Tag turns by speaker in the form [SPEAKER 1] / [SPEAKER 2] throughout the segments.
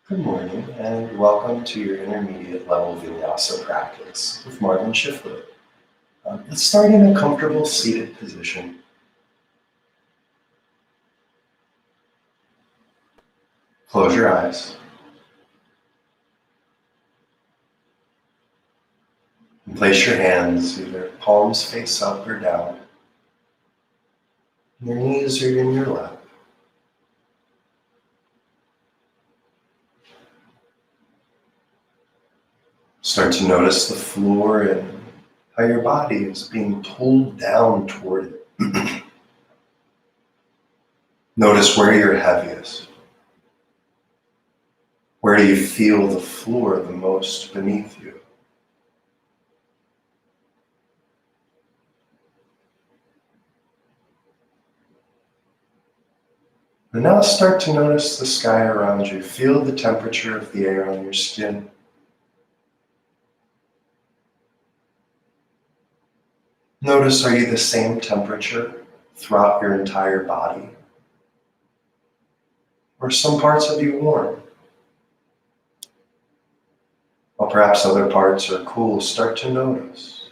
[SPEAKER 1] Good morning and welcome to your intermediate level vinyasa practice with Marvin Schiffler. Let's start in a comfortable seated position. Close your eyes and place your hands either palms face up or down. Your knees are in your lap. Start to notice the floor and how your body is being pulled down toward it. Notice where you're heaviest. Where do you feel the floor the most beneath you? And now start to notice the sky around you. Feel the temperature of the air on your skin. Notice, are you the same temperature throughout your entire body? Or some parts of you warm? While perhaps other parts are cool, start to notice.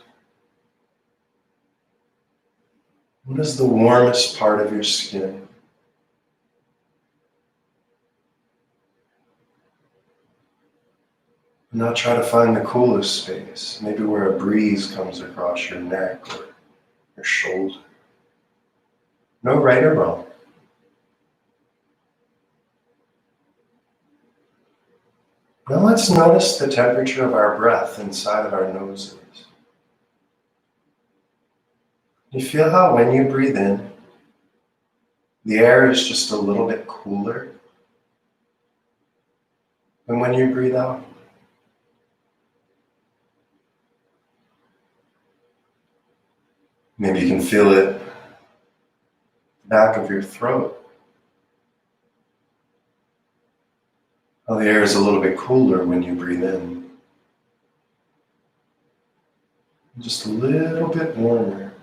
[SPEAKER 1] What is the warmest part of your skin? Now try to find the coolest space, maybe where a breeze comes across your neck or your shoulder. No right or wrong. Now let's notice the temperature of our breath inside of our noses. You feel how when you breathe in, the air is just a little bit cooler than when you breathe out? Maybe you can feel it back of your throat. How the air is a little bit cooler when you breathe in. Just a little bit warmer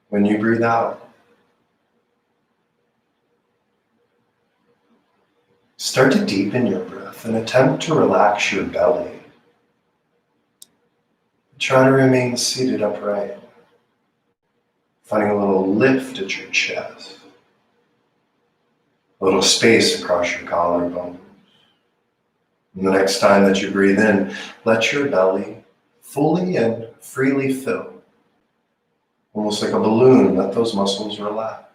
[SPEAKER 1] when you breathe out. Start to deepen your breath and attempt to relax your belly. Try to remain seated upright, finding a little lift at your chest, a little space across your collarbone. And the next time that you breathe in, let your belly fully and freely fill. Almost like a balloon, let those muscles relax.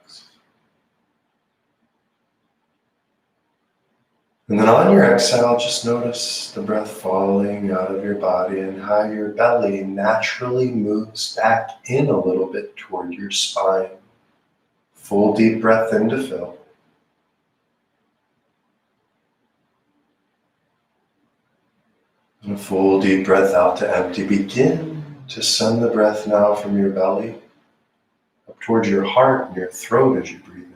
[SPEAKER 1] And then on your exhale, just notice the breath falling out of your body and how your belly naturally moves back in a little bit toward your spine. Full deep breath in to fill. And a full deep breath out to empty. Begin to send the breath now from your belly up towards your heart and your throat as you breathe in.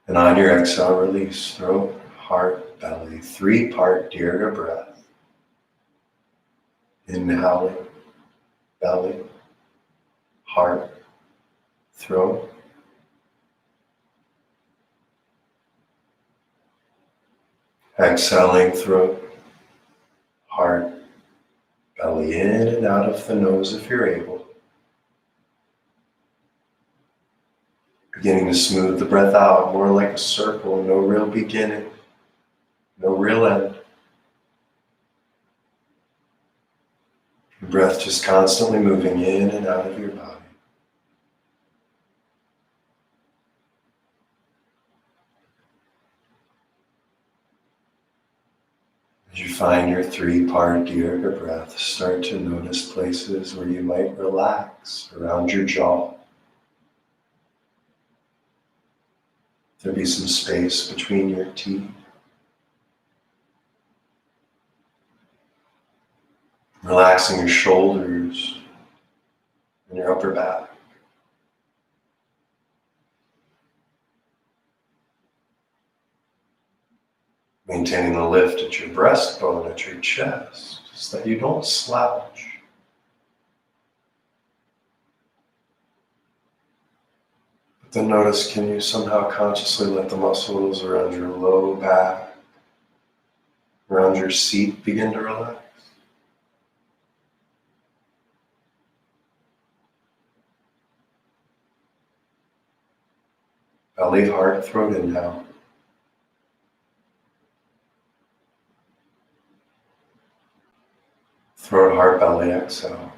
[SPEAKER 1] And on your exhale, release throat, heart, belly. 3-part Dirga breath. Inhaling, belly, heart, throat. Exhaling, throat, heart, belly in and out of the nose if you're able. Beginning to smooth the breath out, more like a circle, no real beginning, no real end. Your breath just constantly moving in and out of your body. As you find your 3-part Dirga breath, start to notice places where you might relax around your jaw. There'll be some space between your teeth. Relaxing your shoulders and your upper back. Maintaining the lift at your breastbone, at your chest, so that you don't slouch. Then notice, can you somehow consciously let the muscles around your low back, around your seat begin to relax? Belly, heart, throat, inhale. Throat, heart, belly, exhale.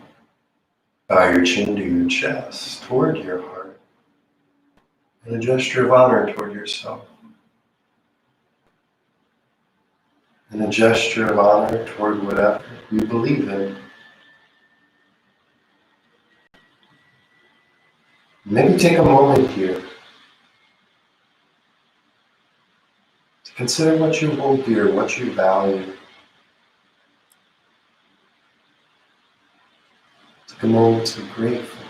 [SPEAKER 1] Bow your chin to your chest, toward your heart, and a gesture of honor toward yourself. And a gesture of honor toward whatever you believe in. Maybe take a moment here to consider what you hold dear, what you value. Take a moment to be grateful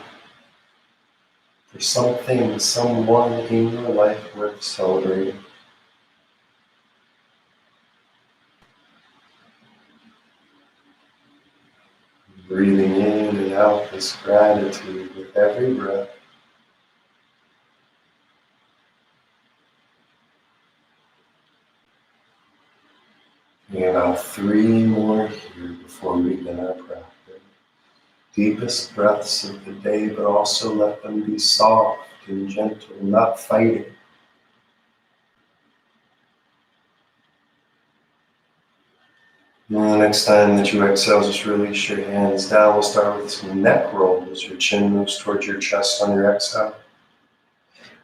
[SPEAKER 1] for something, someone in your life worth celebrating. Breathing in and out this gratitude with every breath. And about 3 more here before we begin our practice. Deepest breaths of the day, but also let them be soft and gentle, not fighting. And the next time that you exhale, just release your hands down. We'll start with some neck rolls. Your chin moves towards your chest on your exhale.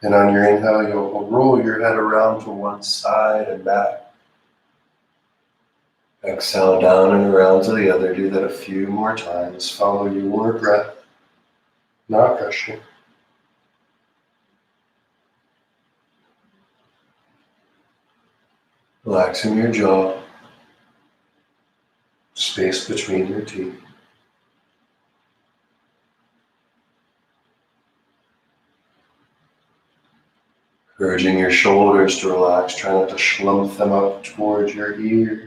[SPEAKER 1] And on your inhale, you'll roll your head around to one side and back. Exhale down and around to the other. Do that a few more times. Follow your breath, not rushing. Relaxing your jaw, space between your teeth. Urging your shoulders to relax, try not to slump them up towards your ears.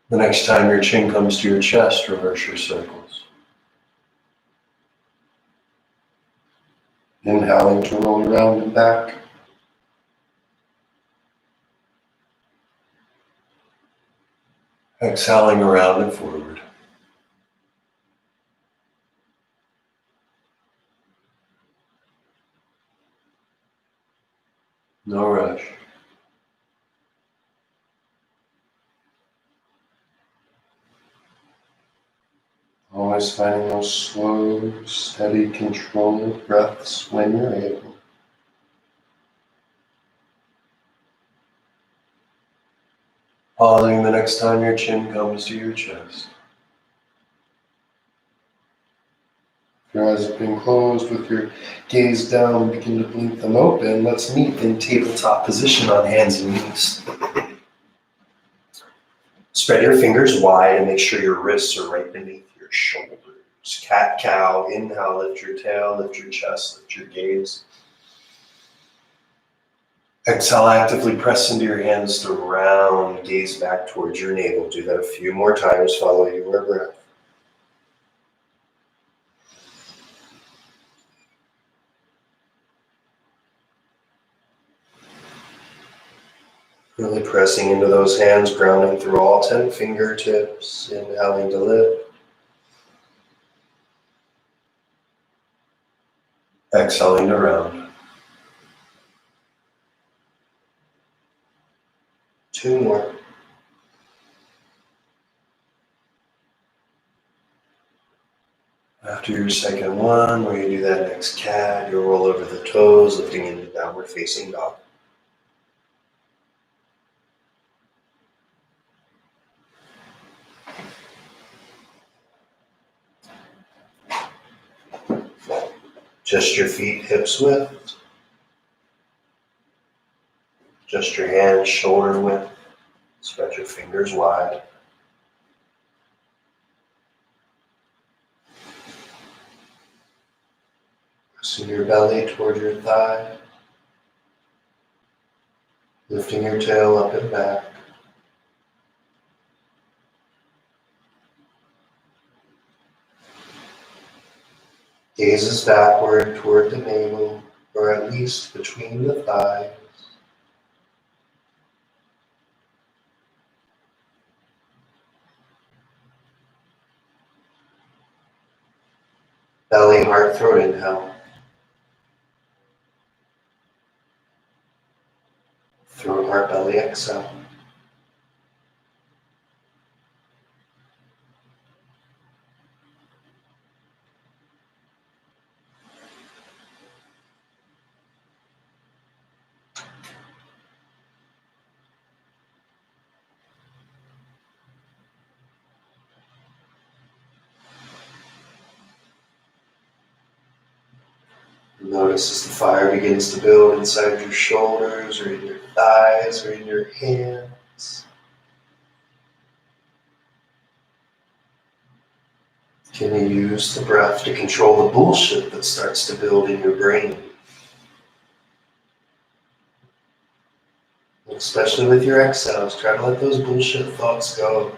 [SPEAKER 1] The next time your chin comes to your chest, reverse your circles. Inhaling to roll around and back. Exhaling around and forward. No rush. Always finding those slow, steady, controlled breaths when you're able. Pausing the next time your chin comes to your chest. Your eyes have been closed with your gaze down, begin to blink them open. Let's meet in tabletop position on hands and knees. Spread your fingers wide and make sure your wrists are right beneath your shoulders. Cat-cow, inhale, lift your tail, lift your chest, lift your gaze. Exhale, actively press into your hands to round, gaze back towards your navel. Do that a few more times, follow your breath. Really pressing into those hands, grounding through all 10 fingertips, inhaling to lift. Exhaling to round. 2 more. After your second one, where you do that next cat, you'll roll over the toes, lifting into downward facing dog. Just your feet hips width. Just your hands shoulder width. Spread your fingers wide. Pressing your belly toward your thigh. Lifting your tail up and back. Gazes backward toward the navel, or at least between the thighs. Belly, heart, throat inhale. Throat, heart, belly exhale. Notice as the fire begins to build inside your shoulders or in your thighs or in your hands. Can you use the breath to control the bullshit that starts to build in your brain? Especially with your exhales, try to let those bullshit thoughts go.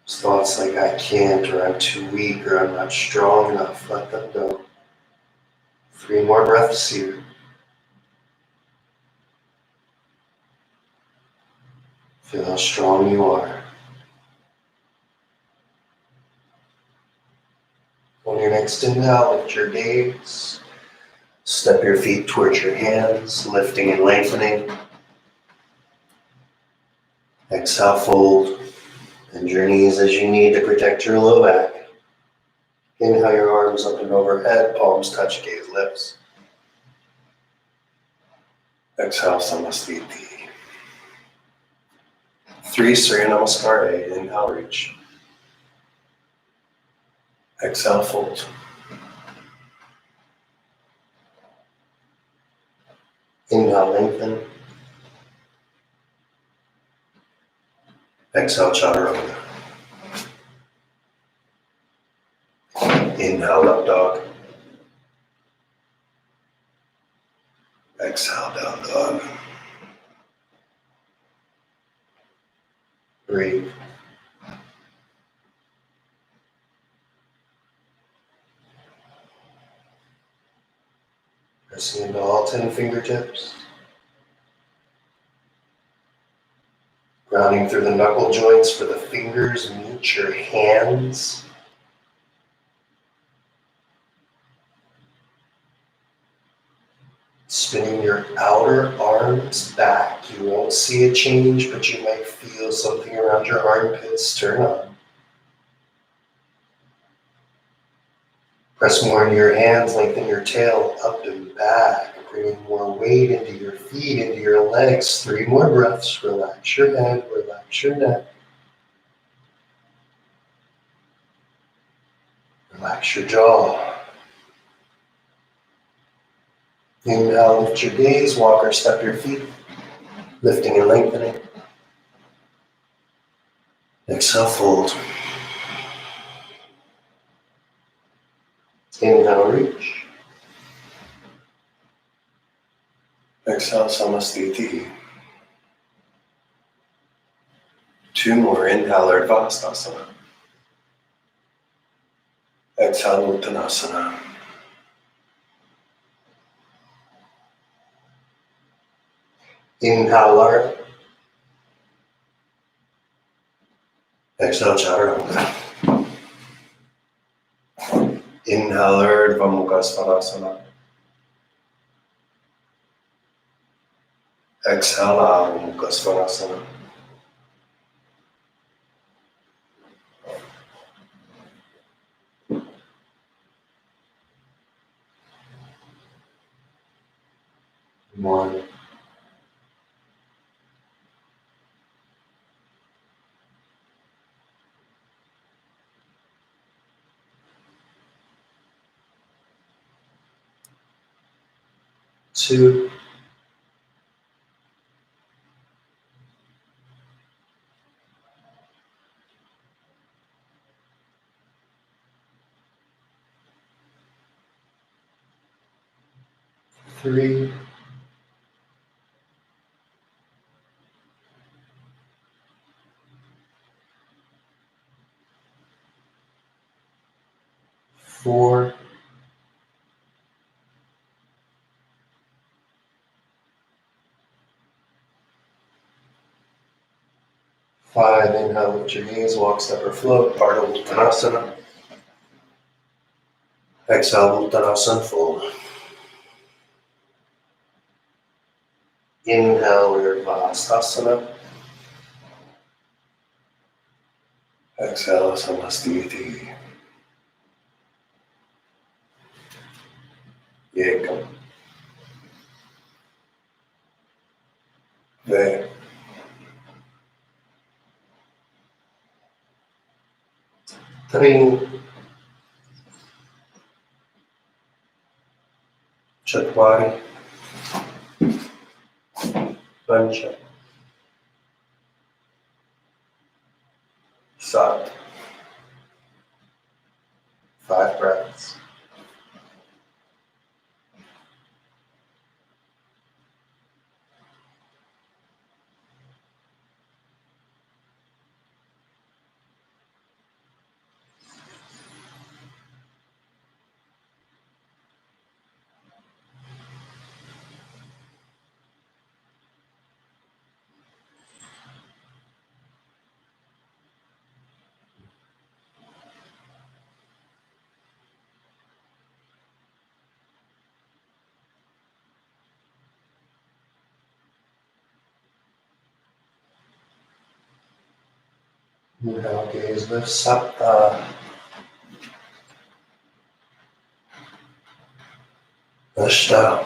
[SPEAKER 1] Thoughts like I can't, or I'm too weak, or I'm not strong enough, let them go. 3 more breaths here. Feel how strong you are. On your next inhale, lift your gaze. Step your feet towards your hands, lifting and lengthening. Exhale, fold. Bend your knees as you need to protect your low back. Inhale your arms up and overhead, palms touch gaze lips. Exhale, Samasthiti. 3 Surya Namaskar. Inhale, reach. Exhale, fold. Inhale, lengthen. Exhale, Chaturanga. Inhale, up dog. Exhale, down dog. Breathe. Pressing into all 10 fingertips. Grounding through the knuckle joints for the fingers meet your hands. Spinning your outer arms back. You won't see a change, but you might feel something around your armpits turn on. Press more into your hands, lengthen your tail up and back, bringing more weight into your feet, into your legs. 3 more breaths. Relax your head, relax your neck. Relax your jaw. Inhale, lift your gaze, walk or step your feet, lifting and lengthening. Exhale, fold. Inhale, reach. Exhale, Samasthiti. 2 more. Inhale, Urdhva. Exhale, Uttanasana. Inhale, Lardha. Exhale, Chaturanga. Inhale, Urdhva Mukha Svanasana. Exhale, Adho Mukha Svanasana. One. Two. 3.
[SPEAKER 2] 4, 5. Inhale, lift your knees, walk, step, or float, Ardha Uttanasana. Exhale, Uttanasana, fold. Inhale, Urdhva. Exhale, Samasthiti. Ekam. Dve. Tri. Chatvari. Pancha. Sat. 5 breaths. Inhale, gaze lifts up. Ashta.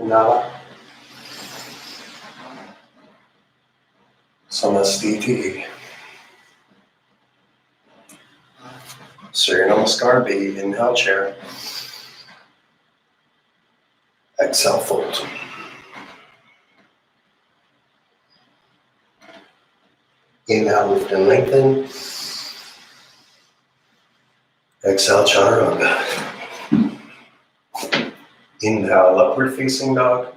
[SPEAKER 2] Nava. Samasthiti. Surya Namaskar, big inhale, chair. Exhale, fold. Inhale, lift and lengthen. Exhale, chaturanga. Inhale, upward facing dog.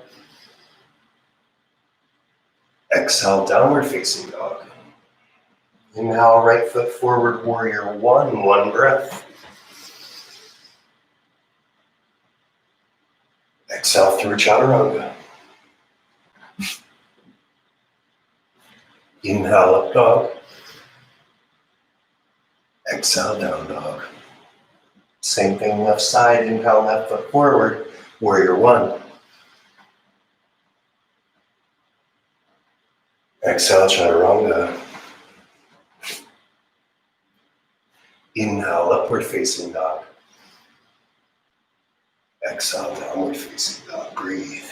[SPEAKER 2] Exhale, downward facing dog. Inhale, right foot forward, warrior one. One breath. Exhale through chaturanga. Inhale, up dog. Exhale, down dog. Same thing left side. Inhale, left foot forward, warrior one. Exhale, chaturanga. Inhale, upward facing dog. Exhale, downward facing dog. Breathe.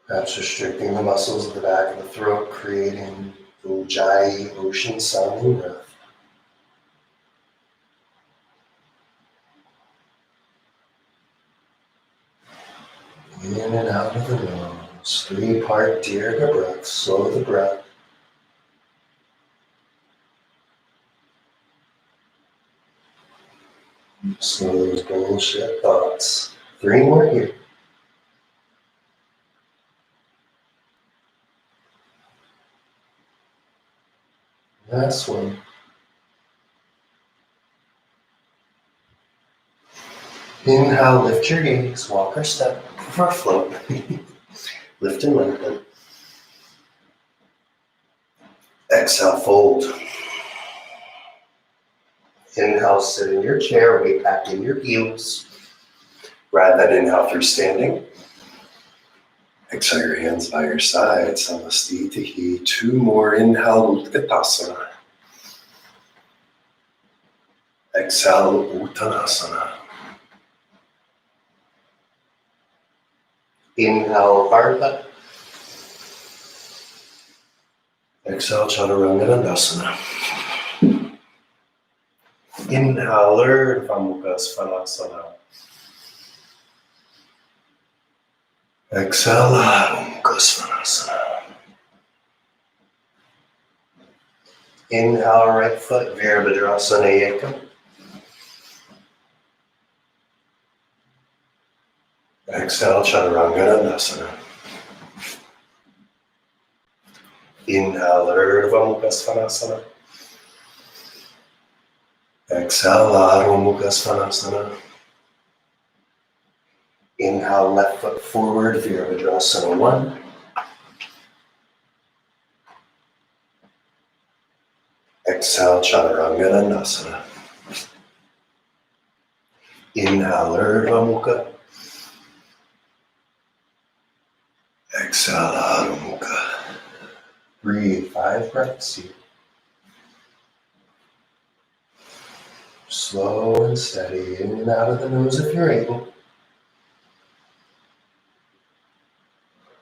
[SPEAKER 2] Perhaps restricting the muscles of the back of the throat, creating the Ujjayi ocean sounding breath. In and out of the nose. 3-part Dirga breath. Slow the breath. Slow those bullshit thoughts. 3 more here. Last one. Inhale, lift your gaze, walk or step, or float. Lift and lengthen. Exhale, fold. Inhale, sit in your chair, weight back in your heels. Ride that inhale through standing. Exhale your hands by your side, Samasthiti. 2 more, inhale, Utkatasana. Exhale, Uttanasana. Inhale, Ardha. Exhale, Chaturanga Dandasana. Inhale, Urdhva Mukha Svanasana. Exhale, Adho Mukha Svanasana. Inhale, right foot, Virabhadrasana Ekam. Exhale, Chaturanga Dandasana. Inhale, Urdhva Mukha Svanasana. Exhale, Adho Mukha Svanasana. Inhale, left foot forward, Virabhadrasana 1. Exhale, Chaturanga Dandasana. Inhale, Urdhva Mukha. Exhale, Adho Mukha. Breathe 5 breaths here. Slow and steady, in and out of the nose if you're able.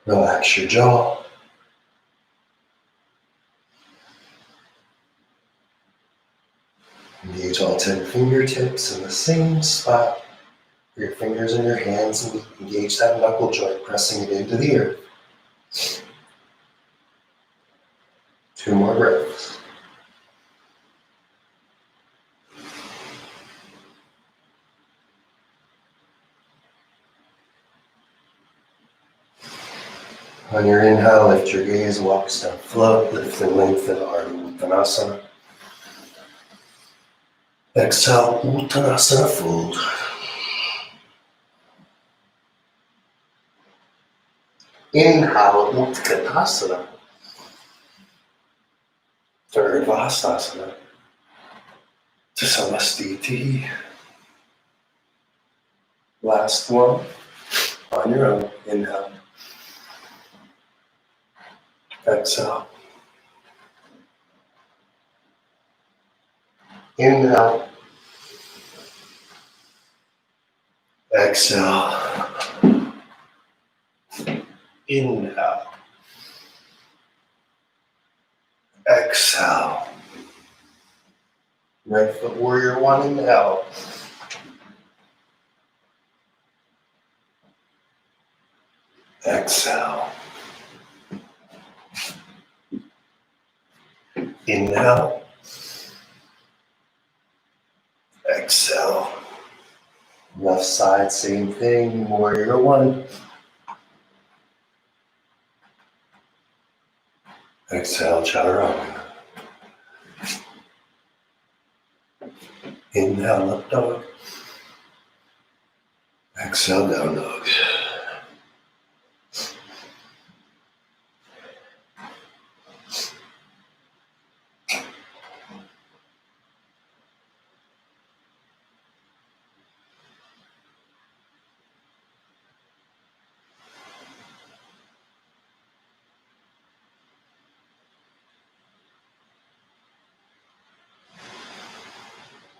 [SPEAKER 2] Relax your jaw. And use all 10 fingertips in the same spot. Your fingers in your hands and engage that knuckle joint, pressing it into the earth. 2 more breaths. On your inhale, lift your gaze, walk, step, float, lift and lengthen Ardha Uttanasana. Exhale, Uttanasana, fold. Inhale, Utkatasana. Urdhvastasana. To Samastiti. Last one. On your own, inhale. Exhale. Inhale. Exhale. Inhale. Exhale. Right foot warrior 1, inhale. Exhale. Inhale. Exhale. Left side, same thing, warrior 1. Exhale, Chaturanga. Inhale, up dog. Exhale, down dog.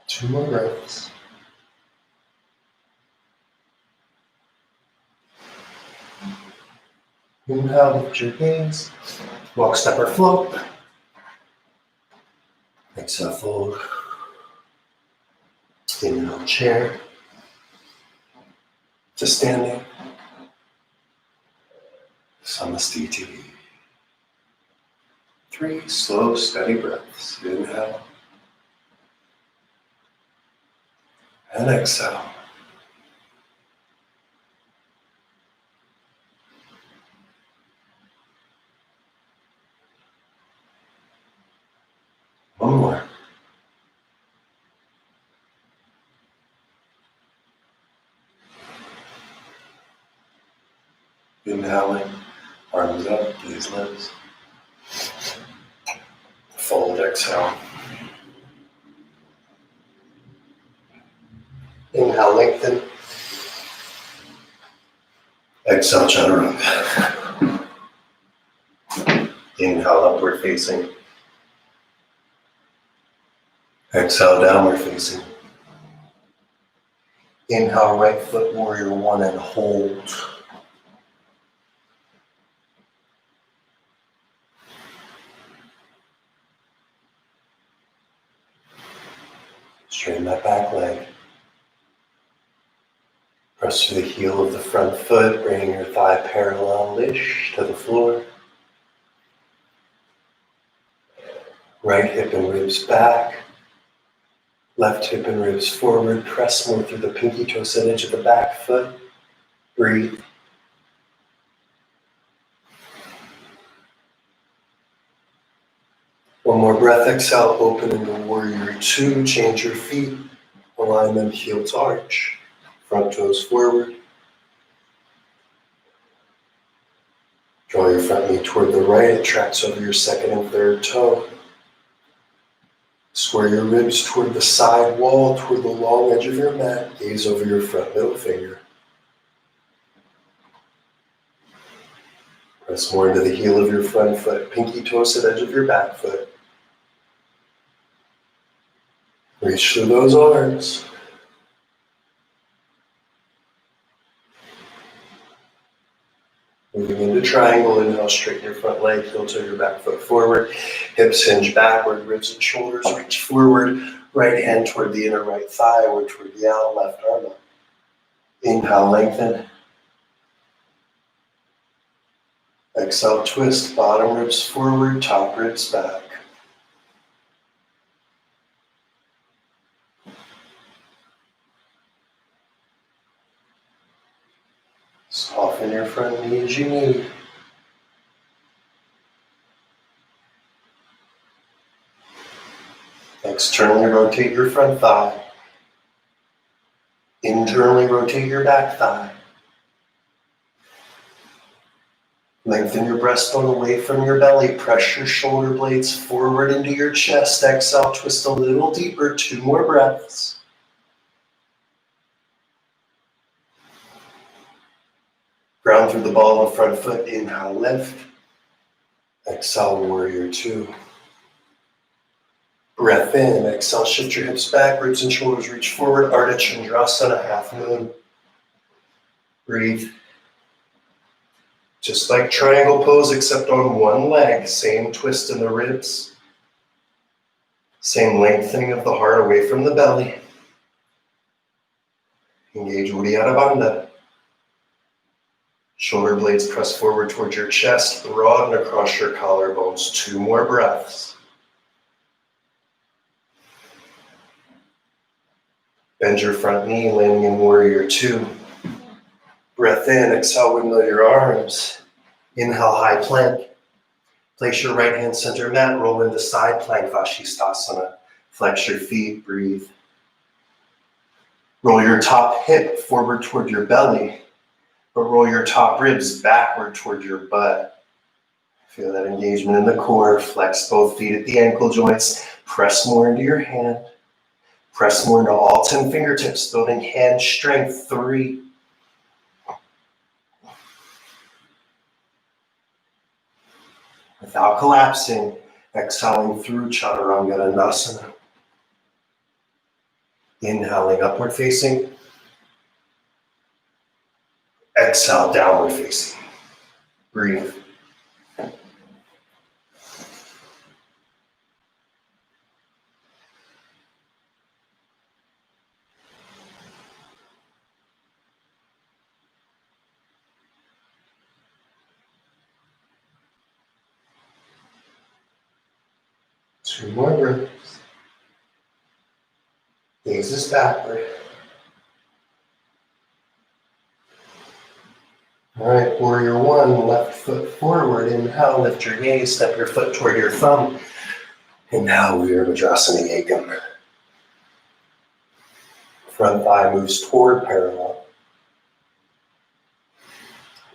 [SPEAKER 2] Two more breaths. Inhale, lift your gaze. Walk, step, or float. Exhale, fold. Inhale, chair. To standing. Samastiti. 3 slow, steady breaths. Inhale. And exhale. One more. Inhaling, arms up, knees lips. Fold, exhale. Inhale, lengthen. Exhale, Chaturanga. Inhale, upward facing. Exhale, downward facing. Inhale, right foot warrior 1 and hold. Straighten that back leg. Press to the heel of the front foot, bringing your thigh parallel-ish to the floor. Right hip and ribs back. Left hip and ribs forward. Press more through the pinky toe edge of the back foot. Breathe. One more breath, exhale, open into warrior two. Change your feet, align them heel to arch. Front toes forward. Draw your front knee toward the right, it tracks over your second and third toe. Square your ribs toward the side wall, toward the long edge of your mat. Gaze over your front middle finger. Press more into the heel of your front foot, pinky toes to the edge of your back foot. Reach through those arms. Moving into triangle, inhale, straighten your front leg, heel toe your back foot forward. Hips hinge backward, ribs and shoulders reach forward. Right hand toward the inner right thigh or toward the out, left arm up. Inhale, lengthen. Exhale, twist, bottom ribs forward, top ribs back. Soften your front knee as you need. Externally rotate your front thigh. Internally rotate your back thigh. Lengthen your breastbone away from your belly. Press your shoulder blades forward into your chest. Exhale, twist a little deeper. 2 more breaths. Ground through the ball of the front foot. Inhale, lift. Exhale, warrior two. Breath in. Exhale, shift your hips back. Ribs and shoulders reach forward. Ardha Chandrasana, half moon. Breathe. Just like triangle pose, except on one leg. Same twist in the ribs. Same lengthening of the heart away from the belly. Engage Uddiyana Bandha. Shoulder blades press forward towards your chest. Broaden across your collarbones. 2 more breaths. Bend your front knee, landing in warrior two. Breath in, exhale, windmill your arms. Inhale, high plank. Place your right hand center mat, roll into side plank, Vashisthasana. Flex your feet, breathe. Roll your top hip forward toward your belly, but roll your top ribs backward toward your butt. Feel that engagement in the core. Flex both feet at the ankle joints. Press more into your hand. Press more into all 10 fingertips, building hand strength. 3. Without collapsing, exhaling through Chaturanga Dandasana. Inhaling upward facing. Exhale, downward facing. Breathe. Two more breaths. Gaze is backward. All right, warrior one, left foot forward. Inhale, lift your gaze, step your foot toward your thumb. Inhale, Virabhadrasana Yekam. Front thigh moves toward parallel.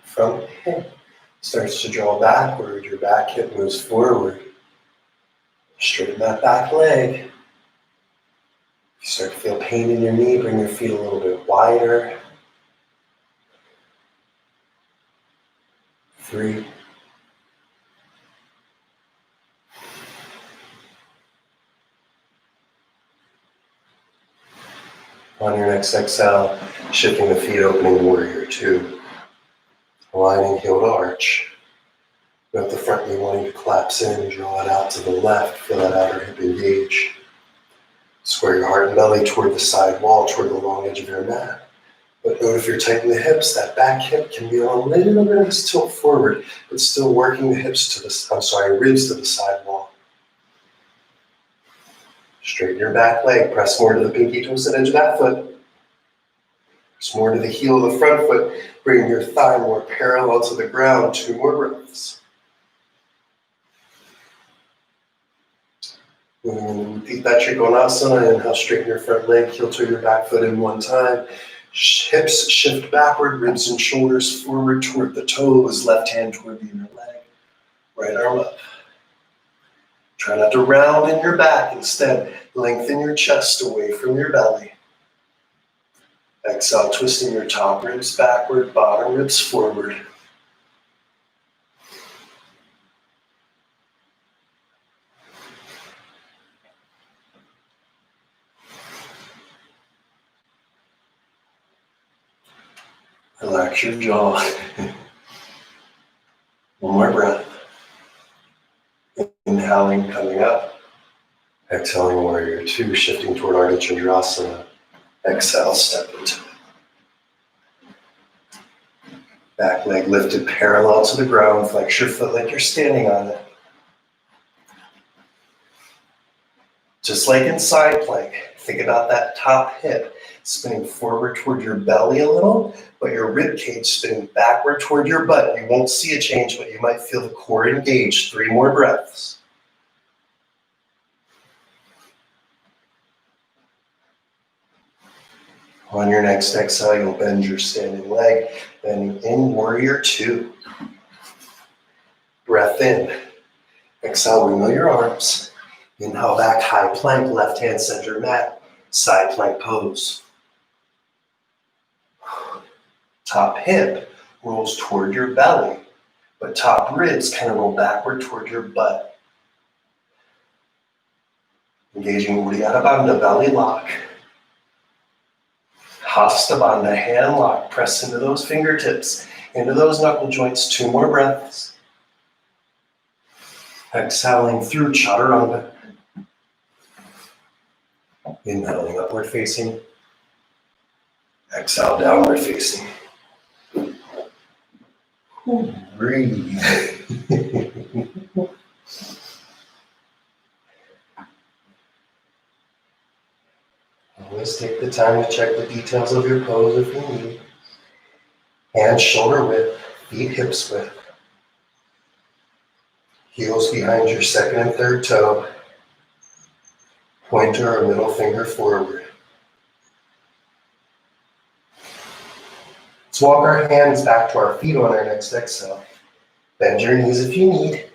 [SPEAKER 2] Front hip starts to draw backward. Your back hip moves forward. Straighten that back leg. If you start to feel pain in your knee, bring your feet a little bit wider. 3. On your next exhale, shifting the feet, opening warrior two. Aligning heel to arch. Note the front knee wanting to collapse in, draw it out to the left, feel that outer hip engage. Square your heart and belly toward the side wall, toward the long edge of your mat. But note if you're tightening the hips, that back hip can be on a little bit of a tilt forward, but still working the hips to the, ribs to the side wall. Straighten your back leg, press more to the pinky toes and edge of that foot. Just more to the heel of the front foot, bring your thigh more parallel to the ground. 2 more breaths. And repeat that Trikonasana. Inhale, straighten your front leg, heel to your back foot in 1 time. Hips shift backward, ribs and shoulders forward toward the toes, left hand toward the inner leg, right arm up. Try not to round in your back. Instead, lengthen your chest away from your belly. Exhale, twisting your top ribs backward, bottom ribs forward. Relax your jaw. 1 more breath. Inhaling, coming up. Exhaling, warrior 2, shifting toward Ardha Chandrasana. Exhale, step into it. Back leg lifted parallel to the ground. Flex your foot like you're standing on it. Just like in side plank, think about that top hip spinning forward toward your belly a little, but your rib cage spinning backward toward your butt. You won't see a change, but you might feel the core engaged. 3 more breaths. On your next exhale, you'll bend your standing leg, bending in, warrior 2. Breath in. Exhale, wiggle your arms. Inhale back, high plank, left hand center mat, side plank pose. Top hip rolls toward your belly, but top ribs kind of roll backward toward your butt. Engaging Uddiyana Bandha, belly lock. Hasta Bandha, hand lock. Press into those fingertips, into those knuckle joints. 2 more breaths. Exhaling through Chaturanga. Inhaling upward facing. Exhale, downward facing. Breathe. Always take the time to check the details of your pose if you need. Hands shoulder width, feet hips width. Heels behind your second and third toe. Pointer or middle finger forward. Let's walk our hands back to our feet on our next exhale. Bend your knees if you need.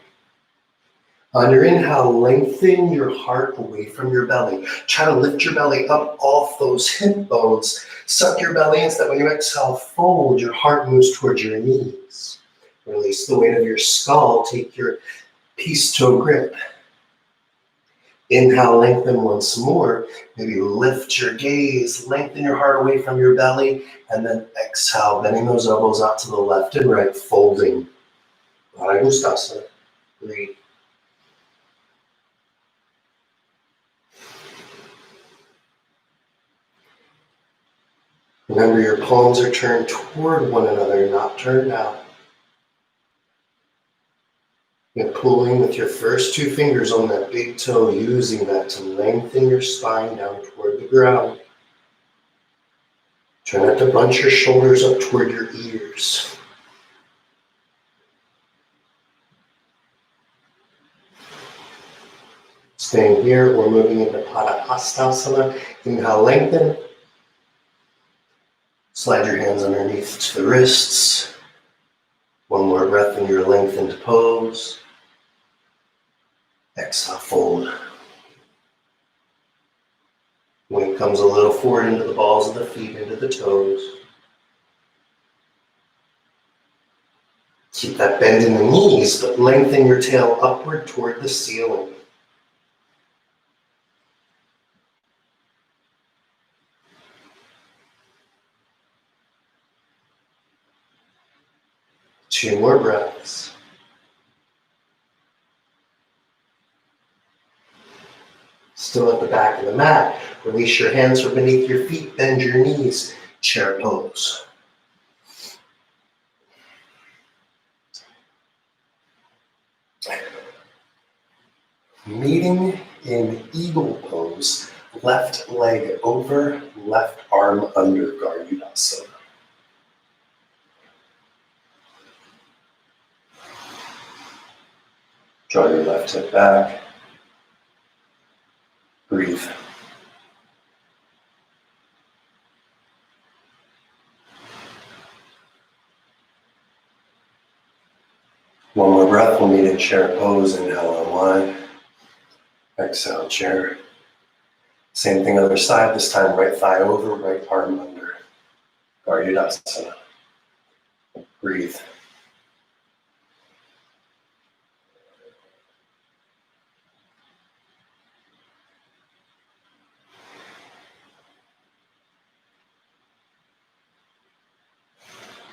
[SPEAKER 2] On your inhale, lengthen your heart away from your belly. Try to lift your belly up off those hip bones. Suck your belly in so that when you exhale, fold, your heart moves towards your knees. Release the weight of your skull. Take your peace toe grip. Inhale, lengthen once more. Maybe lift your gaze, lengthen your heart away from your belly, and then exhale, bending those elbows out to the left and right, folding. Bharadvastasana. Breathe. Remember, your palms are turned toward one another, not turned out. You're pulling with your first 2 fingers on that big toe, using that to lengthen your spine down toward the ground. Try not to bunch your shoulders up toward your ears. Staying here, we're moving into Padahastasana. Inhale, lengthen. Slide your hands underneath to the wrists. 1 more breath in your lengthened pose. Exhale, fold. Weight comes a little forward into the balls of the feet, into the toes. Keep that bend in the knees, but lengthen your tail upward toward the ceiling. Two more breaths. Still at the back of the mat, release your hands from beneath your feet, bend your knees, chair pose. Meeting in eagle pose, left leg over, left arm under, Garudasana. Uttanasana. Draw your left hip back. Breathe. One more breath, we'll meet in chair pose. Inhale, unwind. Exhale, chair. Same thing other side, this time right thigh over, right arm under. Garudasana. Breathe.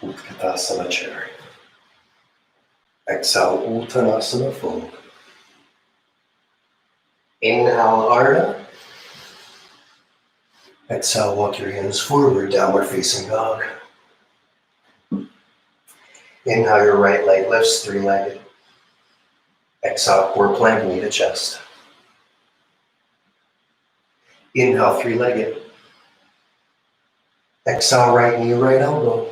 [SPEAKER 2] Utkatasana, chair. Exhale, Uttanasana, fold. Inhale, Ardha. Exhale, walk your hands forward, downward facing dog. Inhale, your right leg lifts, three-legged. Exhale, core plank, knee to chest. Inhale, three-legged. Exhale, right knee, right elbow.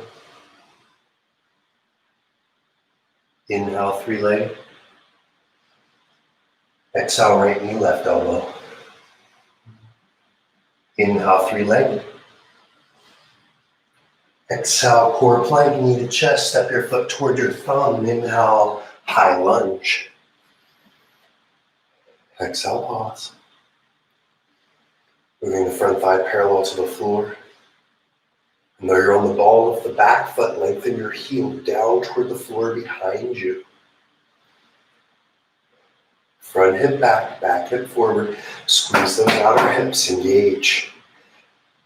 [SPEAKER 2] Inhale, three-legged. Exhale, right knee, left elbow. Inhale, three-legged. Exhale, core plank, knee to chest. Step your foot toward your thumb. Inhale, high lunge. Exhale, pause. Moving the front thigh parallel to the floor. And though you're on the ball of the back foot, lengthen your heel down toward the floor behind you. Front hip back, back hip forward. Squeeze those outer hips, engage.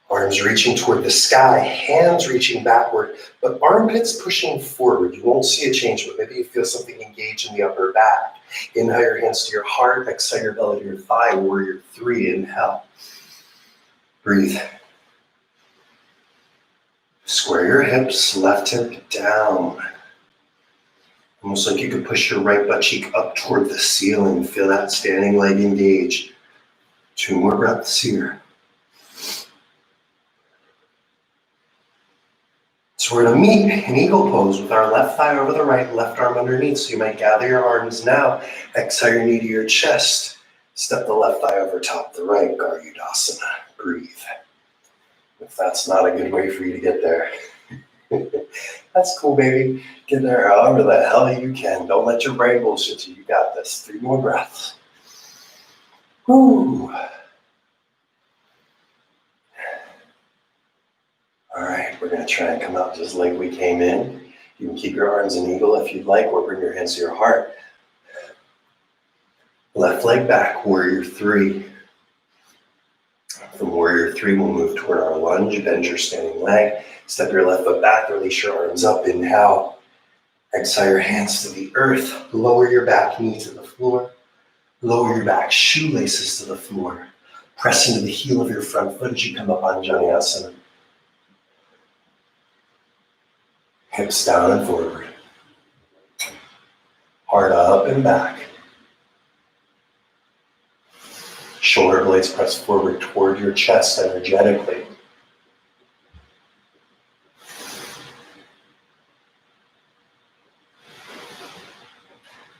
[SPEAKER 2] Arms reaching toward the sky, hands reaching backward, but armpits pushing forward. You won't see a change, but maybe you feel something engage in the upper back. Inhale your hands to your heart, exhale your belly to your thigh, warrior three, inhale. Breathe. Square your hips, left hip down. Almost like you could push your right butt cheek up toward the ceiling. Feel that standing leg engage. 2 more breaths here. So we're going to meet in eagle pose with our left thigh over the right, left arm underneath. So you might gather your arms now. Exhale your knee to your chest. Step the left thigh over top the right, Garudasana. Breathe. If that's not a good way for you to get there, that's cool, baby. Get there however the hell you can. Don't let your brain bullshit you. You got this. 3 more breaths. Woo. All right, we're going to try and come out just like we came in. You can keep your arms in eagle if you'd like, or bring your hands to your heart. Left leg back, warrior three. From warrior three, we'll move toward our lunge. Bend your standing leg. Step your left foot back, release your arms up. Inhale. Exhale your hands to the earth. Lower your back knee to the floor. Lower your back shoelaces to the floor. Press into the heel of your front foot as you come up on Janiasana. Hips down and forward. Heart up and back. Shoulder blades press forward toward your chest energetically.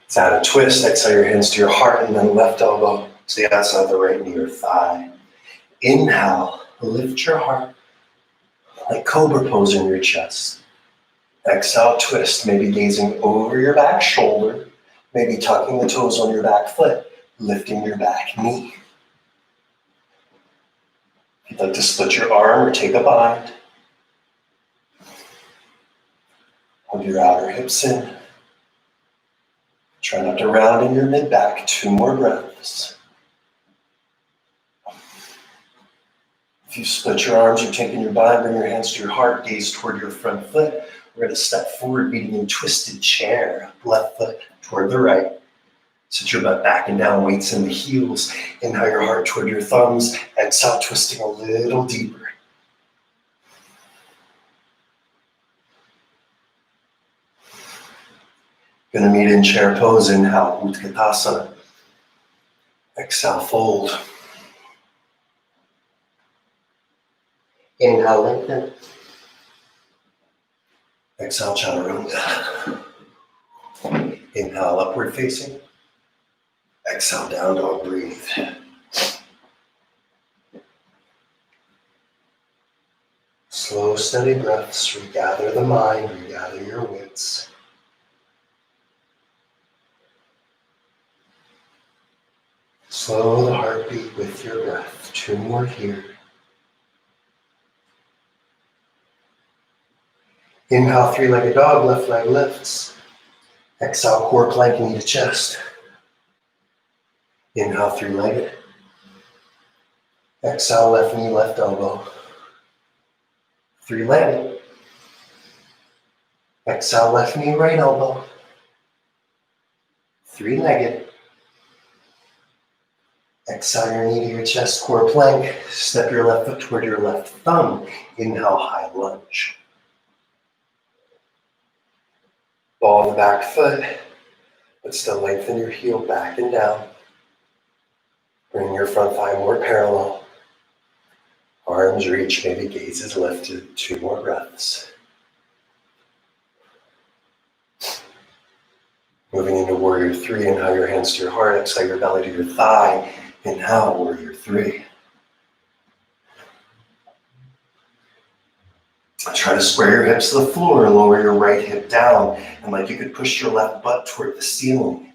[SPEAKER 2] Let's add a twist. Exhale your hands to your heart and then left elbow to the outside of the right knee or thigh. Inhale, lift your heart like cobra pose in your chest. Exhale, twist, maybe gazing over your back shoulder, maybe tucking the toes on your back foot, lifting your back knee. If you'd like to split your arm or take a bind, hold your outer hips in. Try not to round in your mid-back. 2 more breaths. If you split your arms or taking your bind, bring your hands to your heart, gaze toward your front foot. We're going to step forward, meeting in twisted chair. Left foot toward the right. Sit your butt back and down, weights in the heels. Inhale your heart toward your thumbs. Exhale, twisting a little deeper. Going to meet in chair pose. Inhale, Utkatasana. Exhale, fold. Inhale, lengthen. Exhale, chaturanga. Inhale, upward facing. Exhale, down dog, breathe. Slow, steady breaths, regather the mind, regather your wits. Slow the heartbeat with your breath. 2 more here. Inhale, 3-legged dog, left leg lifts. Exhale, core plank, knee to chest. Inhale, 3-legged. Exhale, left knee, left elbow. 3-legged. Exhale, left knee, right elbow. 3-legged. Exhale your knee to your chest, core plank. Step your left foot toward your left thumb. Inhale, high lunge. Ball the back foot, but still lengthen your heel back and down. Bring your front thigh more parallel. Arms reach, maybe gaze is lifted. 2 more breaths. Moving into warrior 3, inhale your hands to your heart, exhale your belly to your thigh. Inhale, warrior 3. Try to square your hips to the floor, lower your right hip down, and like you could push your left butt toward the ceiling.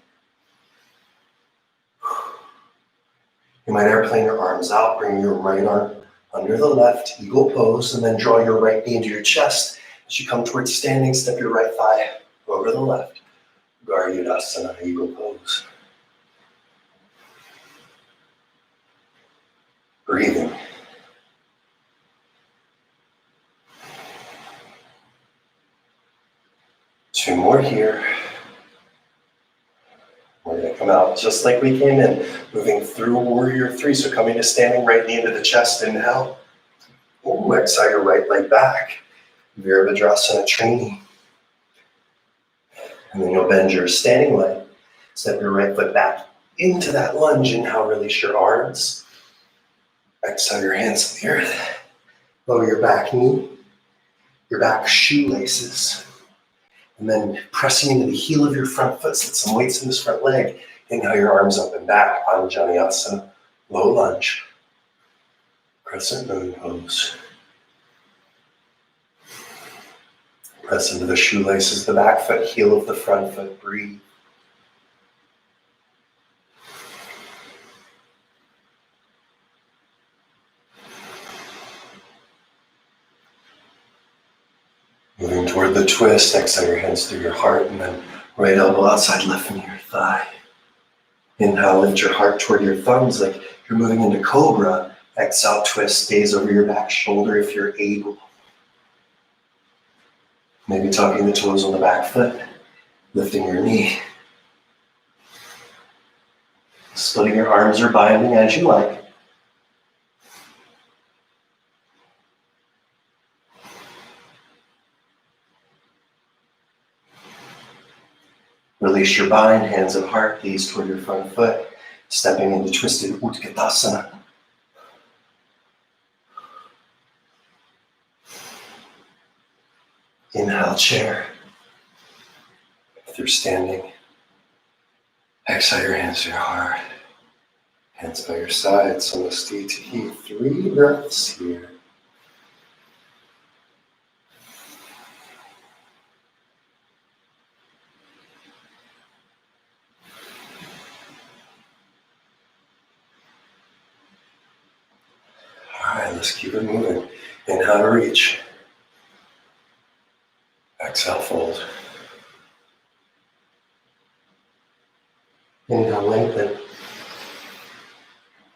[SPEAKER 2] You might airplane your arms out, bring your right arm under the left, eagle pose, and then draw your right knee into your chest. As you come towards standing, step your right thigh over the left. Garudasana, eagle pose. Breathing. Two more here. We're going to come out just like we came in, moving through warrior 3. So coming to standing, right knee into the chest, inhale. Ooh, exhale your right leg back. Virabhadrasana training. And then you'll bend your standing leg. Step your right foot back into that lunge. Inhale, release your arms. Exhale your hands to the earth. Lower your back knee, your back shoelaces. And then pressing into the heel of your front foot, set some weights in this front leg. Inhale your arms up and back, Anjaneyasana, low lunge. Crescent moon pose. Press into the shoelaces, the back foot, heel of the front foot, breathe. Moving toward the twist, exhale your hands through your heart, and then right elbow outside, left knee your thigh. Inhale, lift your heart toward your thumbs like you're moving into cobra. Exhale, twist, gaze over your back shoulder if you're able. Maybe tucking the toes on the back foot, lifting your knee. Splitting your arms or binding as you like. Release your bind, hands and heart, gaze toward your front foot, stepping into twisted Utkatasana. Inhale, chair. If you're standing, exhale your hands to your heart. Hands by your sides, Samastitihi. 3 breaths here. All right, let's keep it moving. Inhale, reach. Exhale, fold. Inhale, lengthen.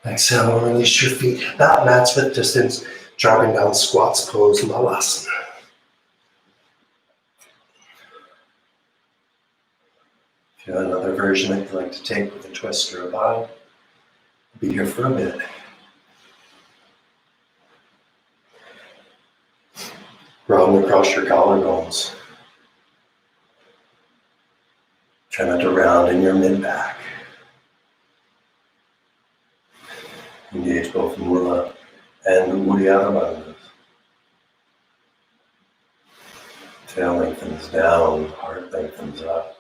[SPEAKER 2] Exhale, release your feet. About mat width distance, dropping down squats pose, Malasana. If you have another version that you'd like to take with a twist or a bind, be here for a bit. Roll across your collarbones. Try not to round in your mid-back. Engage both Mula and Uddiyana Bandhas. Tail lengthens down, heart lengthens up.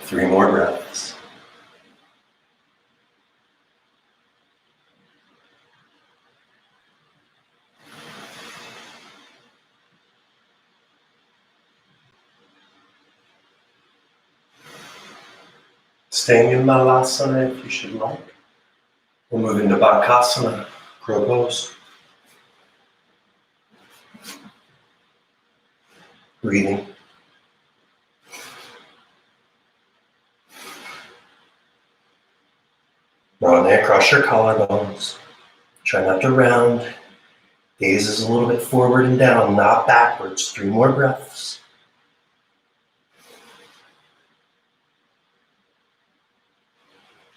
[SPEAKER 2] Three more breaths. Staying in Malasana if you should like. We'll move into Bakasana, crow pose. Breathing. Draw neck, cross your collarbones. Try not to round. Gaze is a little bit forward and down, not backwards. 3 more breaths.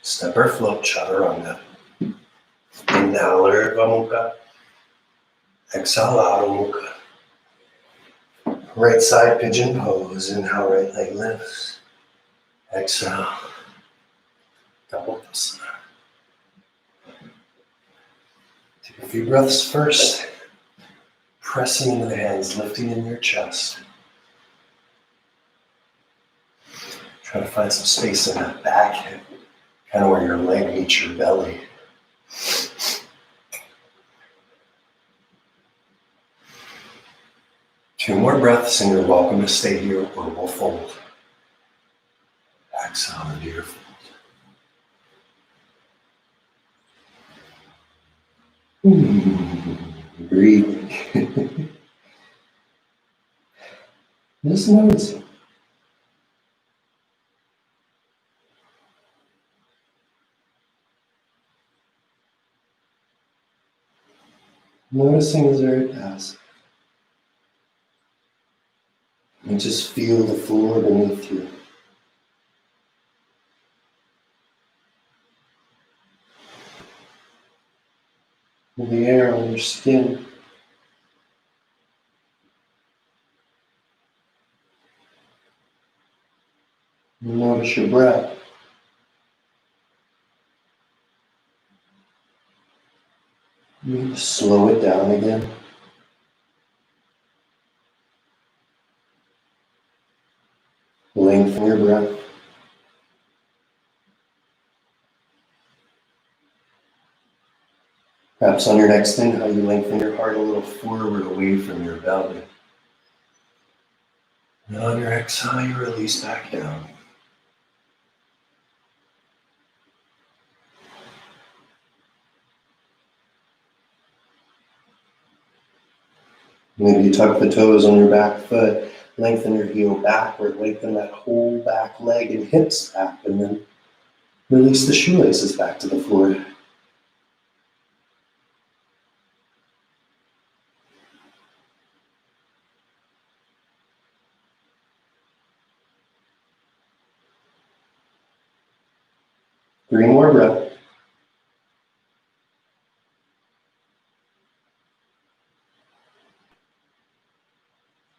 [SPEAKER 2] Step or float, chaturanga. Inhale, Urdhva Mukha. Exhale, Adho Mukha. Right side pigeon pose. Inhale, right leg lifts. Exhale, Kapotasana. Take a few breaths first. Pressing into the hands, lifting in your chest. Try to find some space in that back hip, kind of where your leg meets your belly. Two more breaths and you're welcome to stay here or we'll fold. Exhale into your fold. Breathing. Just noticing. Noticing as very passive. And just feel the floor beneath you. The air on your skin. Notice your breath. You slow it down again. Lengthen your breath. Perhaps on your next inhale, you lengthen your heart a little forward away from your belly. And on your exhale, you release back down. Maybe you tuck the toes on your back foot, lengthen your heel backward, lengthen that whole back leg and hips back, and then release the shoelaces back to the floor. Three more breaths.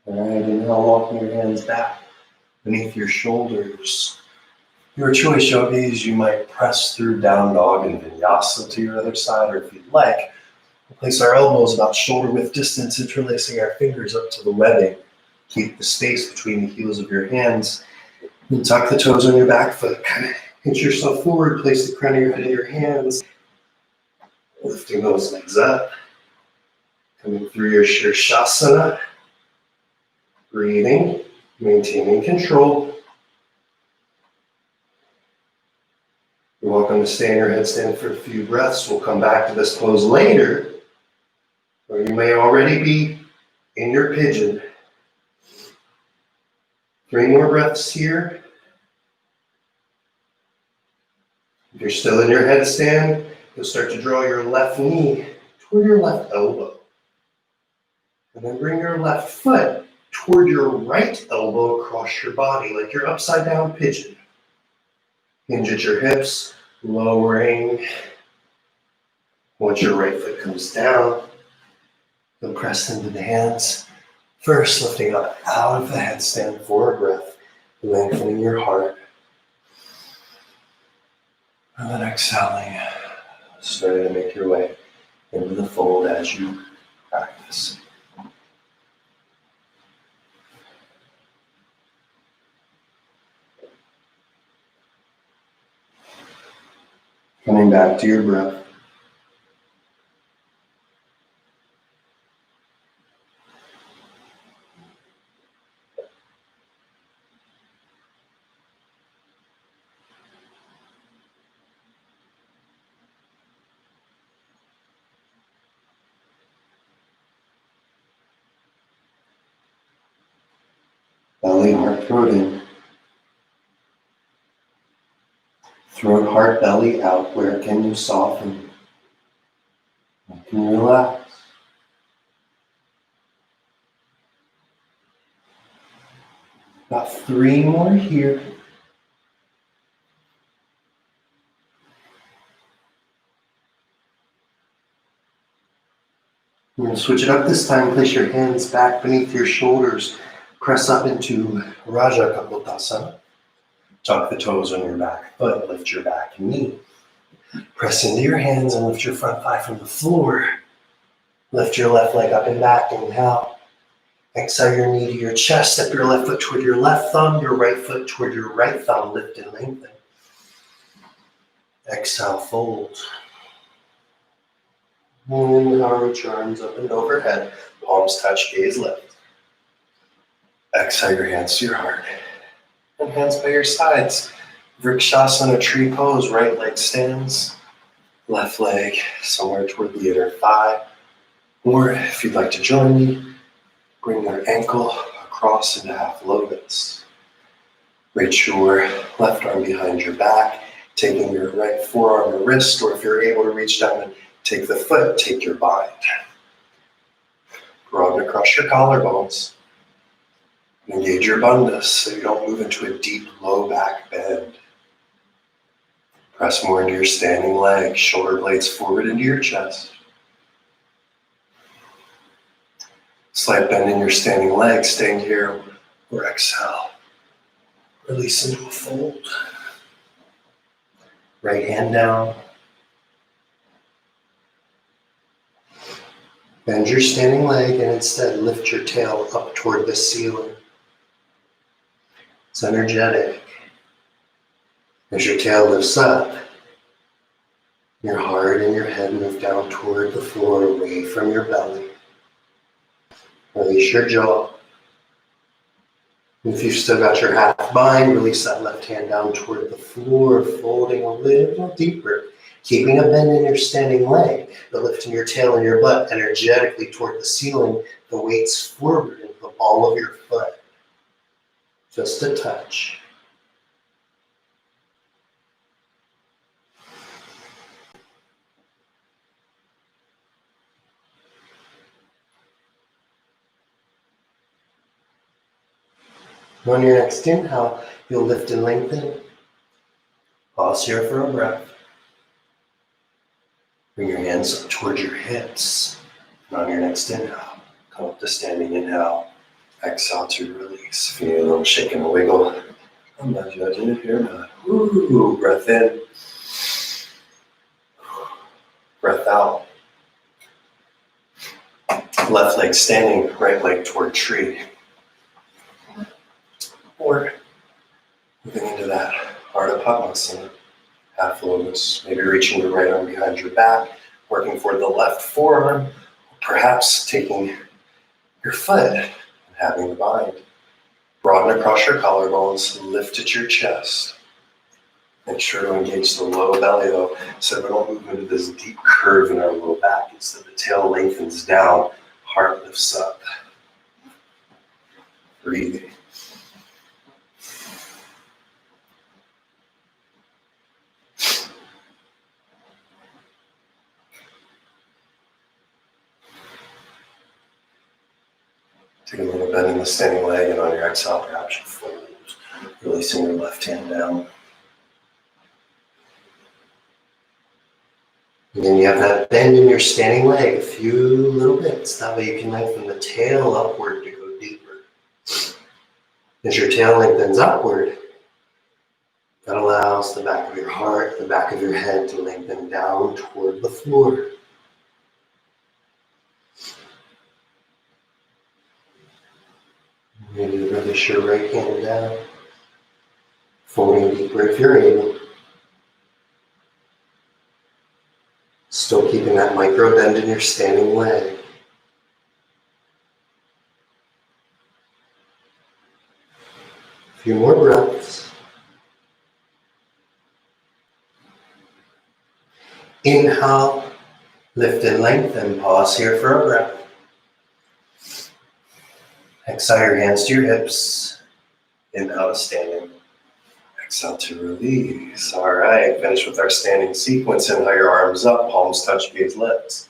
[SPEAKER 2] All right, and now walking your hands back beneath your shoulders. Your choice, yogis, you might press through down dog and vinyasa to your other side, or if you'd like, we'll place our elbows about shoulder width distance, interlacing our fingers up to the webbing. Keep the space between the heels of your hands. And tuck the toes on your back foot. Kind of hitch yourself forward, place the crown of your head in your hands. Lifting those legs up. Coming through your Shirshasana. Breathing, maintaining control. You're welcome to stay in your headstand for a few breaths. We'll come back to this pose later, or you may already be in your pigeon. 3 more breaths here. If you're still in your headstand, you'll start to draw your left knee toward your left elbow. And then bring your left foot toward your right elbow across your body, like your upside down pigeon. Hinge at your hips, lowering. Once your right foot comes down, you'll press into the hands. First, lifting up out of the headstand for a breath, lengthening your heart. And then exhaling, starting to make your way into the fold as you practice. Coming back to your breath. Belly, heart, throat in. Throat, heart, belly out. Where can you soften? Where can you relax? About 3 more here. We're going to switch it up this time. Place your hands back beneath your shoulders. Press up into Raja Kapotasana. Tuck the toes on your back foot. Lift your back knee. Press into your hands and lift your front thigh from the floor. Lift your left leg up and back. Inhale. Exhale your knee to your chest. Step your left foot toward your left thumb. Your right foot toward your right thumb. Lift and lengthen. Exhale, fold. Inhale, reach your arms up and overhead. Palms touch, gaze lift. Exhale your hands to your heart. And hands by your sides. Vrikshasana, tree pose. Right leg stands. Left leg somewhere toward the inner thigh. Or if you'd like to join me, bring your ankle across into half lotus. Reach your left arm behind your back, taking your right forearm or wrist, or if you're able to reach down and take the foot, take your bind. Broaden across your collarbones. Engage your bandhas so you don't move into a deep low back bend. Press more into your standing leg, shoulder blades forward into your chest. Slight bend in your standing leg, staying here, or exhale. Release into a fold. Right hand down. Bend your standing leg and instead lift your tail up toward the ceiling. It's energetic. As your tail lifts up, your heart and your head move down toward the floor, away from your belly. Release your jaw. If you've still got your half bind, release that left hand down toward the floor, folding a little deeper. Keeping a bend in your standing leg, but lifting your tail and your butt energetically toward the ceiling, the weights forward into the ball of your foot. Just a touch. On your next inhale, you'll lift and lengthen. Pause here for a breath. Bring your hands up towards your hips. And on your next inhale, come up to standing inhale. Exhale to release. Feel a little shake and wiggle. I'm not judging if you're not. Ooh, breath in. Breath out. Left leg standing, right leg toward tree. Or moving into that Ardha Padmasana, half lotus, maybe reaching your right arm behind your back, working for the left forearm, perhaps taking your foot and having the bind. Broaden across your collarbones, lift at your chest. Make sure to engage the low belly though, so we don't move into this deep curve in our low back. Instead, the tail lengthens down, heart lifts up. Breathing. Take a little bend in the standing leg, and on your exhale, perhaps you fold, releasing your left hand down. And then you have that bend in your standing leg, a few little bits. That way you can lengthen the tail upward to go deeper. As your tail lengthens upward, gotta allows the back of your heart, the back of your head to lengthen down toward the floor. Maybe release your right hand down, folding deeper if you're able. Still keeping that micro bend in your standing leg. A few more breaths. Inhale, lift and lengthen. Pause here for a breath. Exhale your hands to your hips. Inhale to standing. Exhale to release. All right, finish with our standing sequence. Inhale your arms up, palms touch, gaze lips.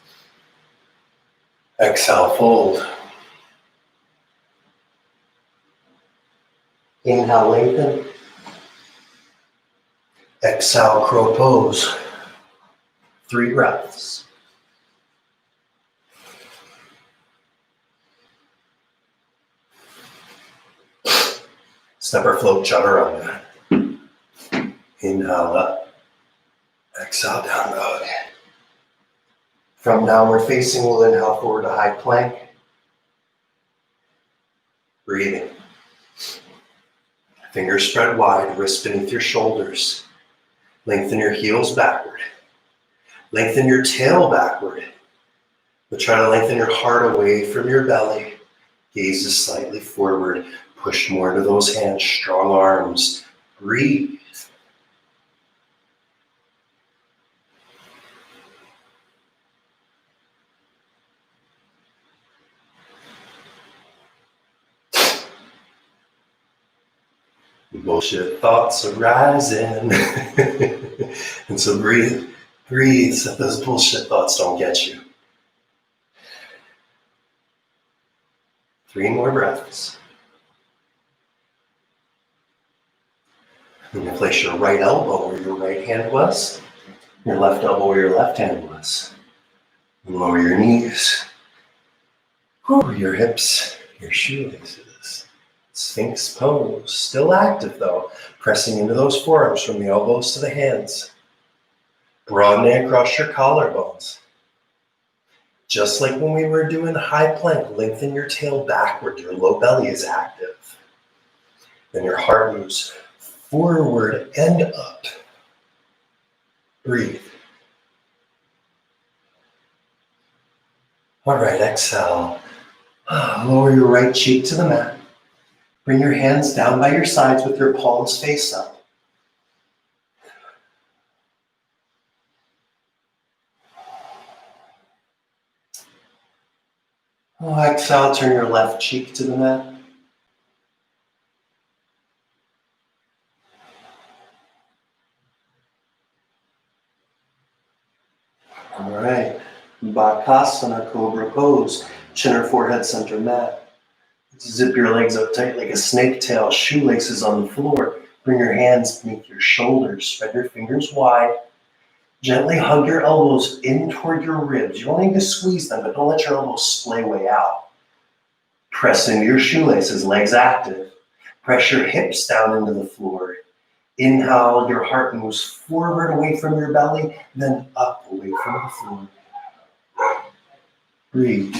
[SPEAKER 2] Exhale, fold. Inhale, lengthen. Exhale, crow pose. 3 breaths. Step or float chaturanga. Inhale up. Exhale, down dog. From downward facing, we'll inhale forward to high plank. Breathing. Fingers spread wide, wrists beneath your shoulders. Lengthen your heels backward. Lengthen your tail backward. But try to lengthen your heart away from your belly. Gazes slightly forward. Push more into those hands, strong arms. Breathe. Bullshit thoughts are rising. And so breathe so those bullshit thoughts don't get you. 3 more breaths. You're going to place your right elbow where your right hand was, your left elbow where your left hand was. And lower your knees, your hips, your shoelaces. Sphinx pose, still active though, pressing into those forearms from the elbows to the hands. Broadening across your collarbones. Just like when we were doing high plank, lengthen your tail backward, your low belly is active. Then your heart moves forward and up. Breathe. All right, exhale. Lower your right cheek to the mat. Bring your hands down by your sides with your palms face up. Exhale, turn your left cheek to the mat. All right, Bakasana, Cobra Pose, chin or forehead center mat. Zip your legs up tight like a snake tail, shoelaces on the floor. Bring your hands beneath your shoulders, spread your fingers wide. Gently hug your elbows in toward your ribs. You don't need to squeeze them, but don't let your elbows splay way out. Press into your shoelaces, legs active. Press your hips down into the floor. Inhale, your heart moves forward away from your belly, then up away from the floor. Breathe.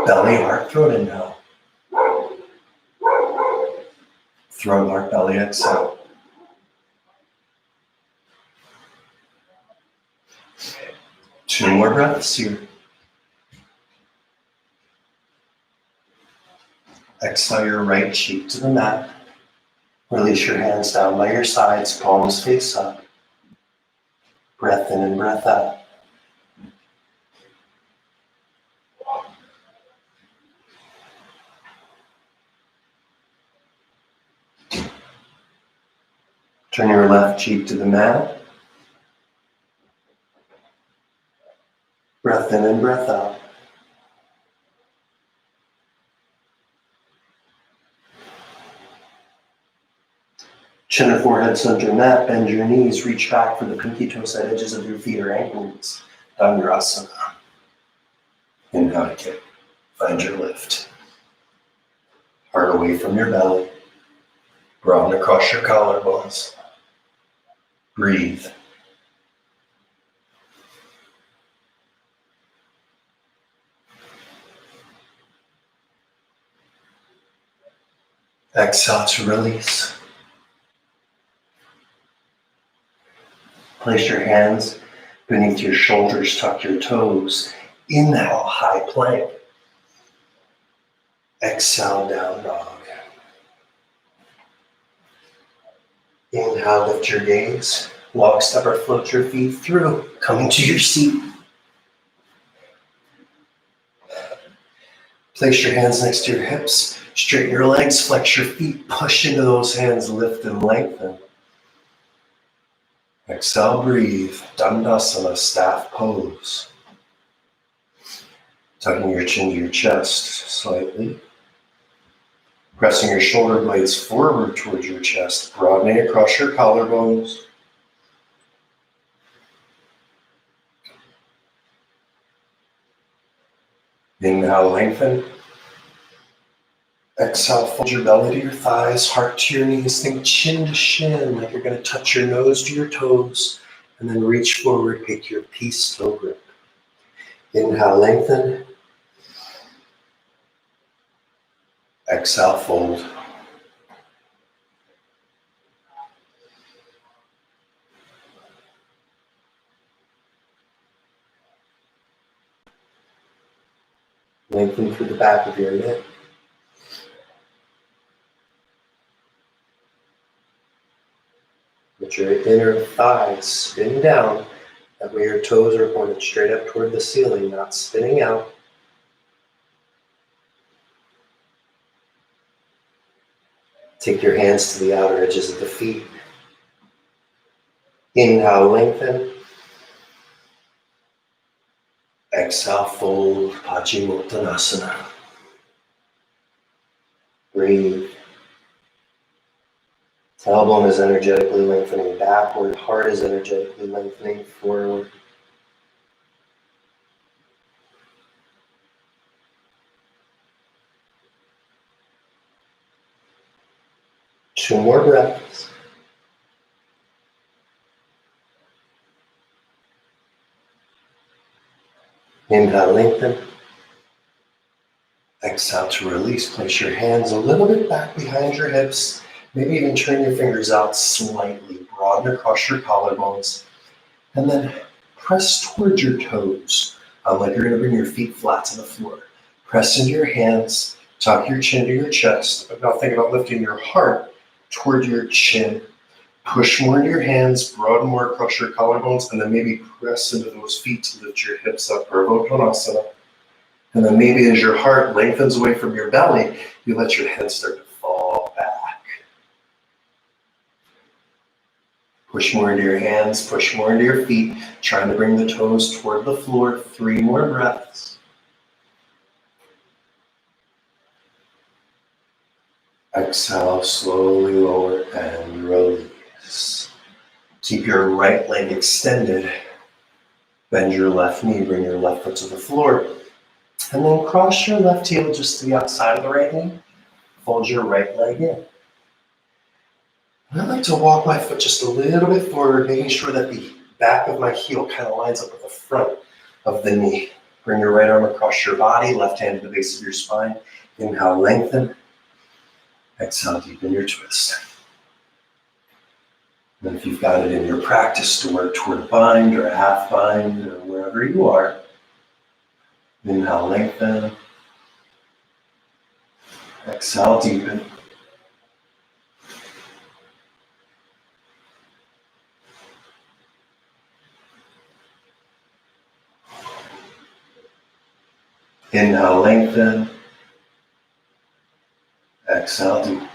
[SPEAKER 2] Belly, heart, throat, inhale. Throat, heart, belly, exhale. Two more breaths here. Exhale your right cheek to the mat. Release your hands down by your sides, palms face up. Breath in and breath out. Turn your left cheek to the mat. Breath in and breath out. Chin or forehead center mat, bend your knees, reach back for the pinky toe side edges of your feet or ankles. Dhanurasana. Inhale to kick. Find your lift. Heart away from your belly. Broaden across your collarbones. Breathe. Exhale to release. Place your hands beneath your shoulders, tuck your toes. Inhale, high plank. Exhale, down dog. Inhale, lift your gaze. Walk, step, or float your feet through, coming to your seat. Place your hands next to your hips. Straighten your legs, flex your feet, push into those hands, lift and lengthen. Exhale, breathe. Dandasana, staff pose. Tucking your chin to your chest slightly. Pressing your shoulder blades forward towards your chest, broadening across your collarbones. Inhale, lengthen. Exhale, fold your belly to your thighs, heart to your knees. Think chin to shin, like you're going to touch your nose to your toes, and then reach forward, pick your peace toe grip. Inhale, lengthen. Exhale, fold. Lengthen through the back of your neck. Let your inner thighs spin down. That way your toes are pointed straight up toward the ceiling, not spinning out. Take your hands to the outer edges of the feet. Inhale, lengthen. Exhale, fold, Paschimottanasana. Breathe. Tailbone is energetically lengthening backward, heart is energetically lengthening forward. Two more breaths. Inhale, lengthen. Exhale to release. Place your hands a little bit back behind your hips. Maybe even turn your fingers out slightly. Broaden across your collarbones. And then press towards your toes. Like you're going to bring your feet flat to the floor. Press into your hands. Tuck your chin to your chest. But now think about lifting your heart toward your chin. Push more into your hands. Broaden more across your collarbones. And then maybe press into those feet to lift your hips up. Urdhva Konasana. And then maybe as your heart lengthens away from your belly, you let your head start to fall back. Push more into your hands, push more into your feet, trying to bring the toes toward the floor. 3 more breaths. Exhale, slowly lower and release. Keep your right leg extended. Bend your left knee, bring your left foot to the floor. And then cross your left heel just to the outside of the right knee. Fold your right leg in. And I like to walk my foot just a little bit forward, making sure that the back of my heel kind of lines up with the front of the knee. Bring your right arm across your body, left hand to the base of your spine. Inhale, lengthen. Exhale, deepen your twist. And if you've got it in your practice to work toward a bind or a half bind or wherever you are, inhale, lengthen. Exhale, deepen. Inhale, lengthen. Exhale, deepen.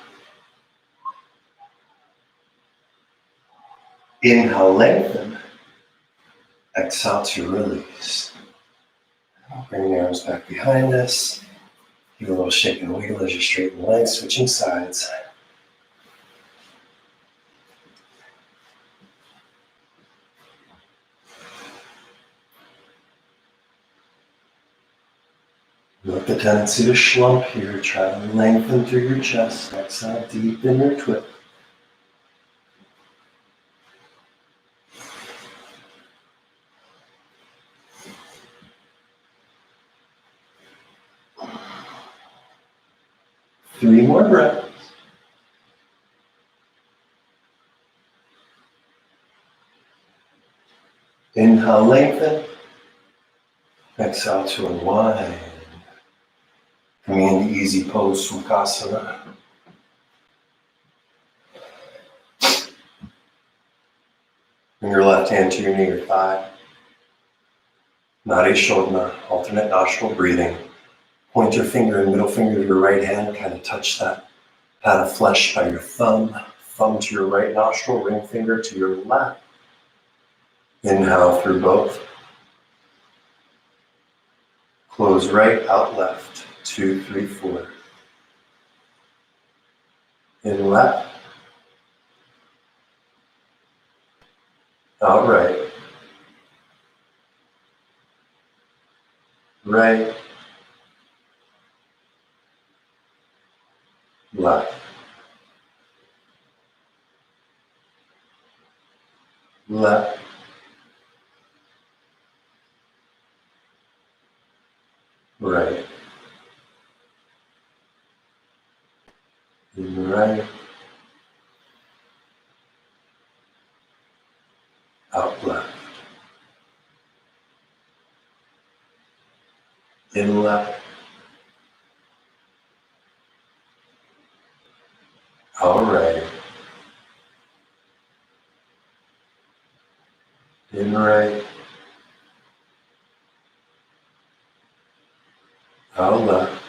[SPEAKER 2] Inhale, lengthen. Exhale to release. Bring the arms back behind us. Give a little shake and wiggle as you straighten the legs, switching sides. Note the tendency to slump here. Try to lengthen through your chest. Exhale, deepen your twist. few more breaths. Inhale, lengthen. Exhale to unwind. Coming into easy pose, Sukhasana. Bring your left hand to your knee or thigh. Nadi Shodhana, alternate nostril breathing. Pointer finger and middle finger to your right hand, kind of touch that pad of flesh by your thumb. Thumb to your right nostril, ring finger to your left. Inhale through both. Close right, out left. 2, 3, 4. In left. Out right. Right. Left. Left. Right. In right. Out left. In left. Out right. In right. Out left.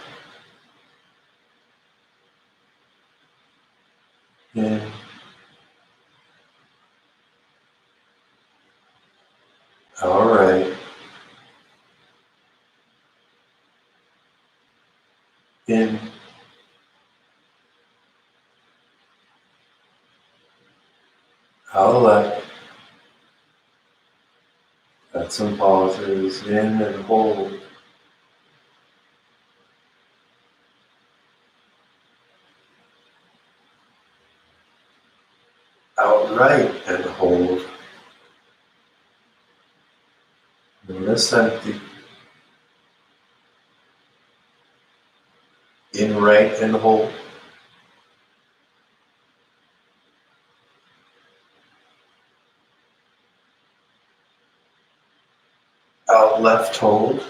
[SPEAKER 2] In. Out right. In. Out left. Got some pauses. In and hold. Out right and hold. Notice empty. In right and hold. Out left hold.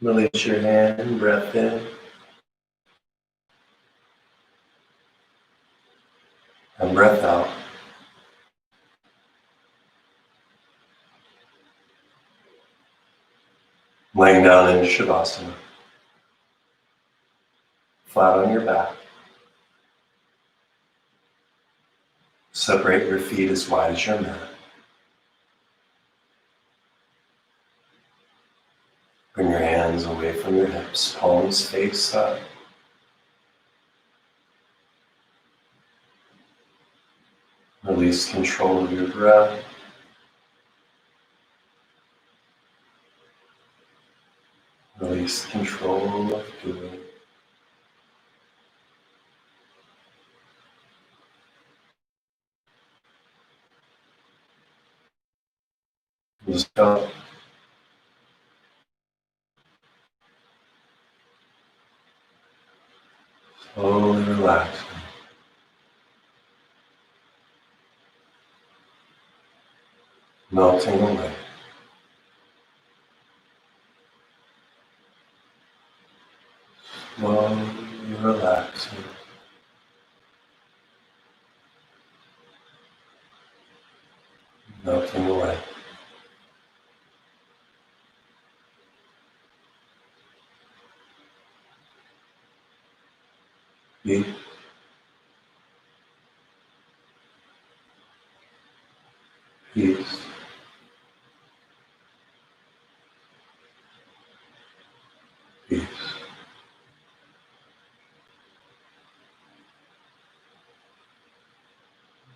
[SPEAKER 2] Release your hand, breath in. And breath out. Laying down in Shavasana. Flat on your back. Separate your feet as wide as your mat. Bring your hands away from your hips, palms face up. Release control of your breath. Release control of doing. Just go. Slowly relaxing. Melting away. Slowly relaxing. Melting away. Peace. Peace. Peace.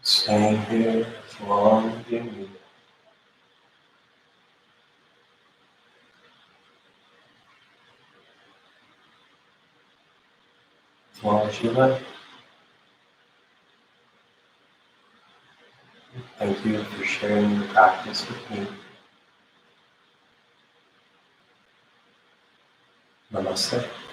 [SPEAKER 2] Staying here as long as you need. As long as you like. Thank you for sharing your practice with me.
[SPEAKER 1] Namaste.